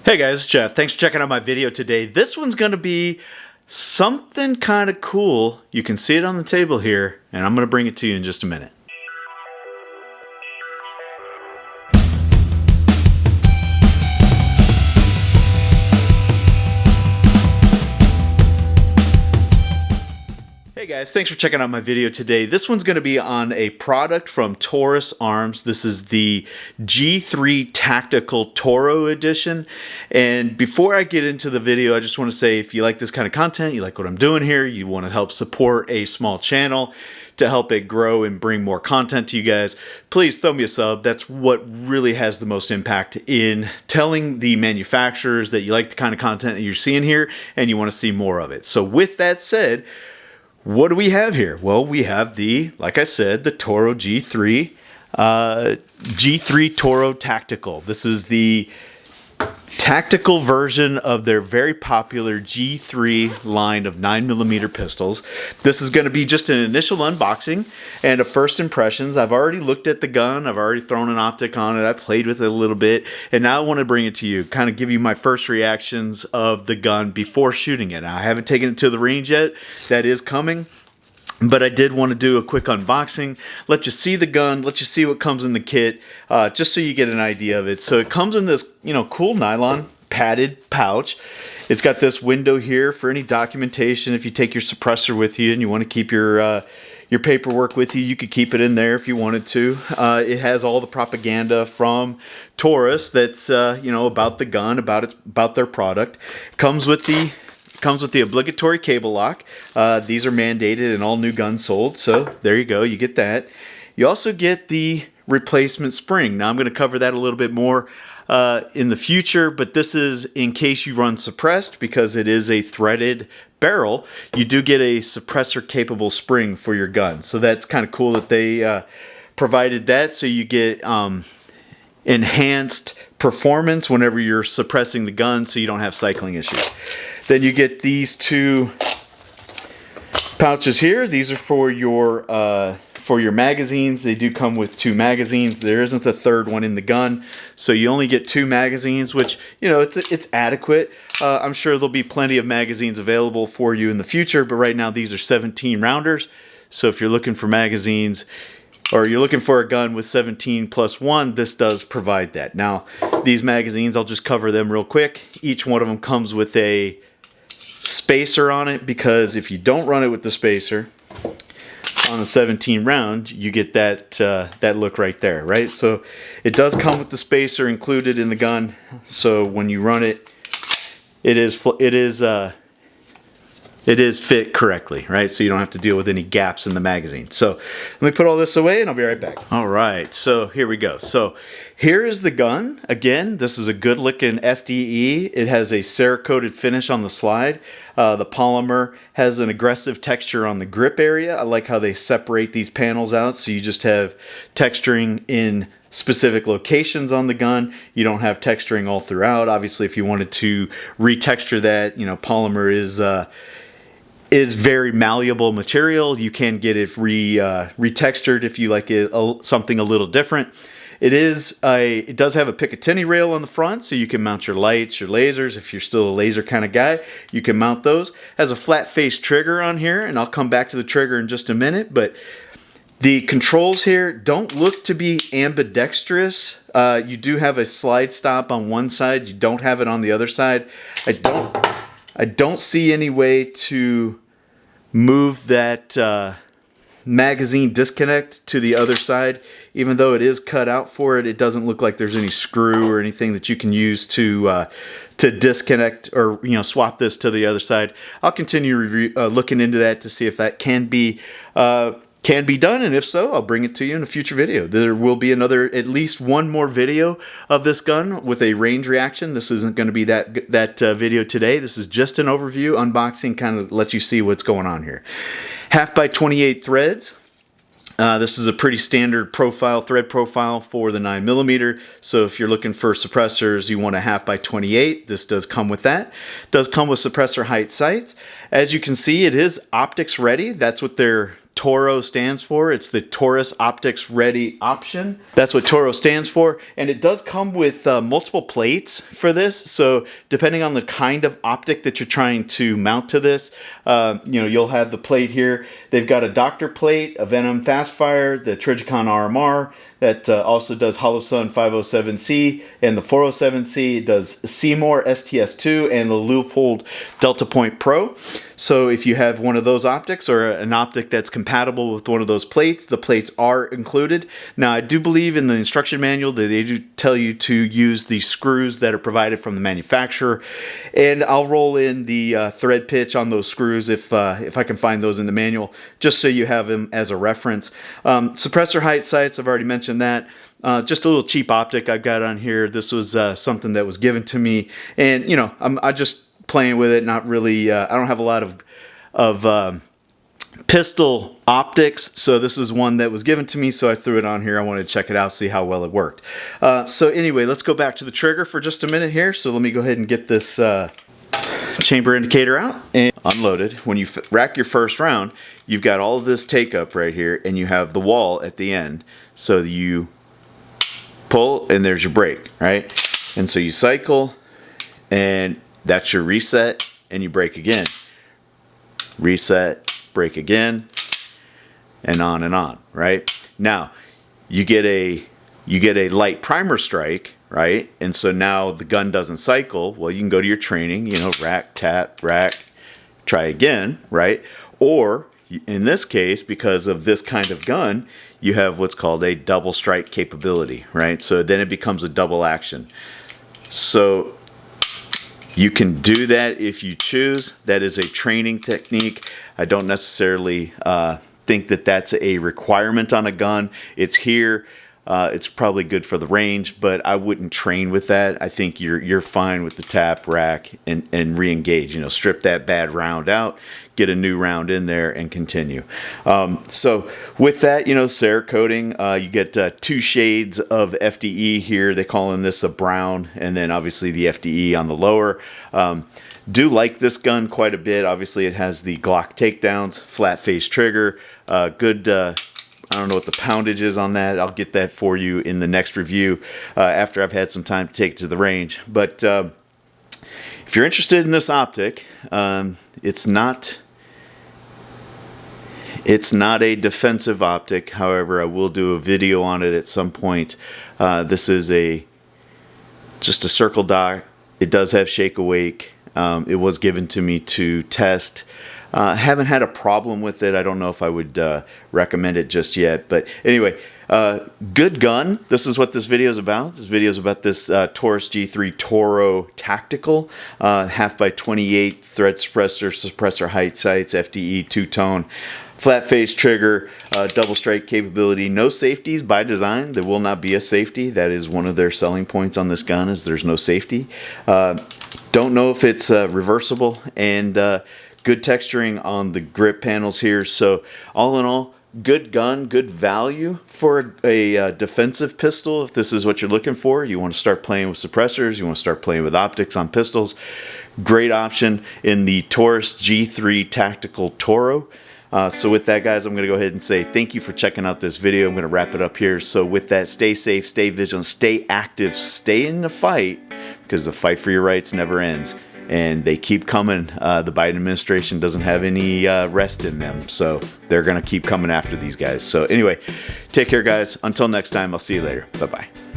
Hey guys, it's Jeff. Thanks for checking out my video today. This one's going to be something kind of cool. You can see it on the table here, and I'm going to bring it to you in just a minute. Hey guys, thanks for checking out my video today. This one's going to be on a product from Taurus Arms. This is the G3 Tactical TORO edition. And before I get into the video, I just want to say if you like this kind of content, you like what I'm doing here, you want to help support a small channel to help it grow and bring more content to you guys, please throw me a sub. That's what really has the most impact in telling the manufacturers that you like the kind of content that you're seeing here and you want to see more of it. So with that said, what do we have here? Well, we have the, like I said, the T.O.R.O G3 T.O.R.O Tactical. This is the tactical version of their very popular G3 line of 9mm pistols. This is going to be just an initial unboxing and a first impressions. I've already looked at the gun. I've already thrown an optic on it. I played with it a little bit, and now I want to bring it to you, kind of give you my first reactions of the gun before shooting it. Now, I haven't taken it to the range yet. That is coming. But I did want to do a quick unboxing, let you see the gun, let you see what comes in the kit, just so you get an idea of it. So it comes in this, cool nylon padded pouch. It's got this window here for any documentation. If you take your suppressor with you and you want to keep your paperwork with you, you could keep it in there if you wanted to. It has all the propaganda from Taurus that's about the gun, about their product. Comes with the obligatory cable lock. These are mandated in all new guns sold, so there you go, you get that. You also get the replacement spring. Now I'm going to cover that a little bit more in the future, but this is in case you run suppressed, because it is a threaded barrel. You do get a suppressor capable spring for your gun, so that's kind of cool that they provided that, so you get enhanced performance whenever you're suppressing the gun, so you don't have cycling issues. Then you get these two pouches here. These are for your magazines. They do come with two magazines. There isn't a third one in the gun, so you only get two magazines, which it's adequate. I'm sure there'll be plenty of magazines available for you in the future, but right now these are 17 rounders. So if you're looking for magazines, or you're looking for a gun with 17 plus 1, this does provide that. Now, these magazines, I'll just cover them real quick. Each one of them comes with a spacer on it, because if you don't run it with the spacer on a 17 round, you get that look right there, right? So it does come with the spacer included in the gun, so when you run it, it is fit correctly, right? So you don't have to deal with any gaps in the magazine. So let me put all this away and I'll be right back. All right, so here we go. So here is the gun. Again, this is a good looking FDE. It has a Cerakoted finish on the slide. The polymer has an aggressive texture on the grip area. I like how they separate these panels out, so you just have texturing in specific locations on the gun. You don't have texturing all throughout. Obviously, if you wanted to retexture that, polymer is very malleable material. You can get it retextured if you like it something a little different. It does have a Picatinny rail on the front, so you can mount your lights, your lasers. If you're still a laser kind of guy, you can mount those. Has a flat face trigger on here, and I'll come back to the trigger in just a minute, but the controls here don't look to be ambidextrous. You do have a slide stop on one side. You don't have it on the other side. I don't see any way to move that magazine disconnect to the other side. Even though it is cut out for it, it doesn't look like there's any screw or anything that you can use to disconnect or swap this to the other side. I'll continue looking into that to see if that can be done, and if so, I'll bring it to you in a future video. There will be at least one more video of this gun with a range reaction. This isn't going to be that video today. This is just an overview, unboxing, kind of let you see what's going on here. 1/2x28 threads. This is a pretty standard thread profile for the 9mm. So if you're looking for suppressors, you want a 1/2x28. This does come with that. It does come with suppressor height sights. As you can see, it is optics ready. That's what they're T.O.R.O stands for. It's the Taurus Optics Ready option. That's what T.O.R.O stands for. And it does come with multiple plates for this. So depending on the kind of optic that you're trying to mount to this, you'll have the plate here. They've got a Doctor plate, a Venom Fastfire, the Trigicon RMR, that also does Holosun 507C and the 407C. It does Seymour STS2 and the Leupold Delta Point Pro. So if you have one of those optics or an optic that's compatible with one of those plates, the plates are included. Now, I do believe in the instruction manual that they do tell you to use the screws that are provided from the manufacturer, and I'll roll in the thread pitch on those screws if I can find those in the manual, just so you have them as a reference. Suppressor height sights, I've already mentioned that. Just a little cheap optic I've got on here. This was something that was given to me, and I'm just playing with it. Not really. I don't have a lot of pistol optics, so this is one that was given to me, so I threw it on here. I wanted to check it out, see how well it worked. So anyway, let's go back to the trigger for just a minute here. So let me go ahead and get this chamber indicator out and unloaded. When you rack your first round, you've got all of this take up right here, and you have the wall at the end. So you pull, and there's your brake, right? And so you cycle, and that's your reset, and you brake again. Reset, brake again, and on, right? Now, you get a light primer strike, right? And so now the gun doesn't cycle. Well, you can go to your training, rack, tap, rack, try again, right? Or in this case, because of this kind of gun, you have what's called a double strike capability, right? So then it becomes a double action. So you can do that if you choose. That is a training technique. I don't necessarily think that that's a requirement on a gun. It's here. It's probably good for the range, but I wouldn't train with that. I think you're fine with the tap, rack, and re-engage. Strip that bad round out, get a new round in there, and continue. So with that, Cerakoting, you get 2 shades of FDE here. They call in this a brown, and then obviously the FDE on the lower. Do like this gun quite a bit. Obviously, it has the Glock takedowns, flat face trigger, good. I don't know what the poundage is on that. I'll get that for you in the next review after I've had some time to take it to the range. But if you're interested in this optic, it's not a defensive optic. However, I will do a video on it at some point. This is just a circle dot. It does have shake awake. It was given to me to test. Haven't had a problem with it. I don't know if I would recommend it just yet. But anyway, good gun. This is what this video is about. This video is about this Taurus G3 TORO Tactical, 1/2x28 thread suppressor height sights, FDE, 2-tone, flat face trigger, double strike capability. No safeties by design. There will not be a safety. That is one of their selling points on this gun, is there's no safety. Don't know if it's reversible, and good texturing on the grip panels here. So all in all, good gun, good value for a defensive pistol. If this is what you're looking for, you want to start playing with suppressors, you want to start playing with optics on pistols, great option in the Taurus G3 Tactical TORO. So with that, guys, I'm going to go ahead and say thank you for checking out this video. I'm going to wrap it up here. So with that, stay safe, stay vigilant, stay active, stay in the fight, because the fight for your rights never ends. And they keep coming. The Biden administration doesn't have any rest in them, so they're going to keep coming after these guys. So anyway, take care, guys. Until next time, I'll see you later. Bye-bye.